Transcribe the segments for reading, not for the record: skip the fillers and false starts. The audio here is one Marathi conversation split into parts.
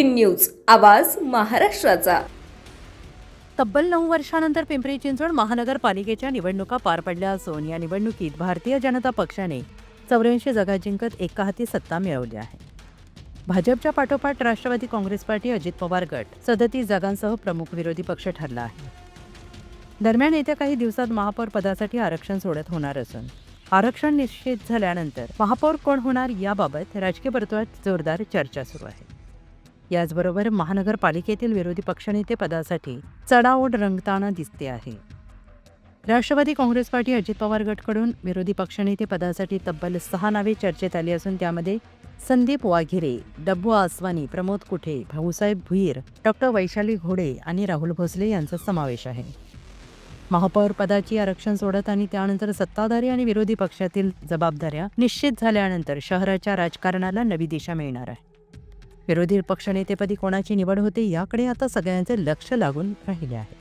18 न्यूज आवाज महाराष्ट्राचा। तब्बल 9 वर्षानंतर पिंपरी चिंचवड महानगरपालिकेच्या निवडणुका पार पडल्या असून या निवडणुकीत भारतीय जनता पक्षाने 84 जागा जिंकत एका हाती सत्ता मिळवली आहे। भाजपच्या पाठोपाठ राष्ट्रवादी काँग्रेस पार्टी, अजित पवार गट 37 जागांसह प्रमुख विरोधी पक्ष ठरला आहे। दरम्यान येत्या काही दिवसात महापौर पदासाठी आरक्षण सोडत होणार असून आरक्षण निश्चित झाल्यानंतर महापौर कोण होणार याबाबत राजकीय वर्तुळात जोरदार चर्चा सुरू आहे। याचबरोबर महानगरपालिकेतील विरोधी पक्षनेते पदासाठी चढाओढ रंगताना दिसते आहे। राष्ट्रवादी काँग्रेस पार्टी, अजित पवार गटकडून विरोधी पक्षनेते पदासाठी तब्बल 6 नावे चर्चेत आली असून त्यामध्ये संदीप वाघेरे, डब्बू आसवानी, प्रमोद कुठे, भाऊसाहेब भुईर, डॉक्टर वैशाली घोडे आणि राहुल भोसले यांचा समावेश आहे। महापौर पदाची आरक्षण सोडत आणि त्यानंतर सत्ताधारी आणि विरोधी पक्षातील जबाबदाऱ्या निश्चित झाल्यानंतर शहराच्या राजकारणाला नवी दिशा मिळणार आहे। विरोधी पक्षनेतेपदी कोणाची निवड होते याकडे आता सगळ्यांचे लक्ष लागून राहिले आहे।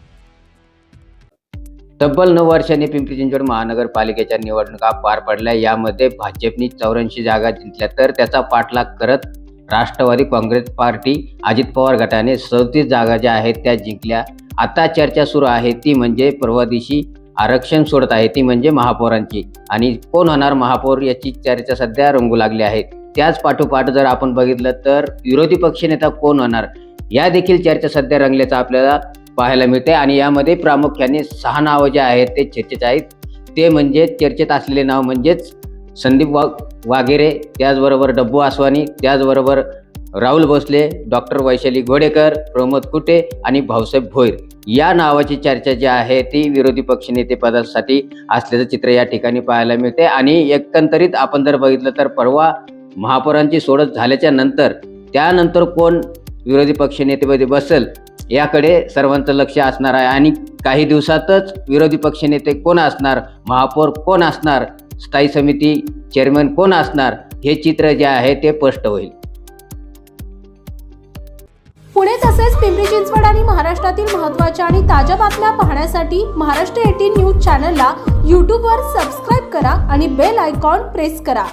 तब्बल 9 वर्षांनी पिंपरी चिंचवड महानगरपालिकेच्या निवडणुका पार पडल्या। यामध्ये भाजपने 84 जागा जिंकल्या तर त्याचा पाठलाग करत राष्ट्रवादी काँग्रेस पार्टी, अजित पवार गटाने 37 जागा ज्या आहेत त्या जिंकल्या। आता चर्चा सुरू आहे ती म्हणजे परवा दिवशी आरक्षण सोडत आहे ती म्हणजे महापौरांची, आणि कोण होणार महापौर याची चर्चा सध्या रंगू लागली आहे। त्याच पाठोपाठ जर आपण बघितलं तर विरोधी पक्षनेता कोण होणार या देखील चर्चा सध्या रंगल्याचं आपल्याला पाहायला मिळते। आणि यामध्ये प्रामुख्याने 6 नावं जे आहेत ते चर्चेत आहेत। ते म्हणजे चर्चेत असलेले नाव म्हणजेच संदीप वाघेरे, त्याचबरोबर डब्बू आसवानी, त्याचबरोबर राहुल भोसले, डॉक्टर वैशाली घोडेकर, प्रमोद कुटे आणि भाऊसाहेब भोईर या नावाची चर्चा जी आहे ती विरोधी पक्षनेते पदासाठी असल्याचं चित्र या ठिकाणी पाहायला मिळते। आणि एकंदरीत आपण जर बघितलं तर परवा महापौरांची सोडत झाल्याच्या नंतर त्यानंतर कोण विरोधी पक्षनेतेपदी बसेल याकडे सर्वांचं लक्ष असणार आहे। आणि काही दिवसातच विरोधी पक्षनेते कोण असणार, महापौर कोण असणार, स्थायी समिती चेअरमन कोण असणार हे चित्र जे आहे ते स्पष्ट होईल। पुणे तसेच पिंपरी चिंचवड आणि महाराष्ट्रातील महत्त्वाच्या आणि ताज्या बातम्या पाहण्यासाठी महाराष्ट्र 18 न्यूज चॅनलला यूट्यूबवर सबस्क्राईब करा आणि बेल आयकॉन प्रेस करा।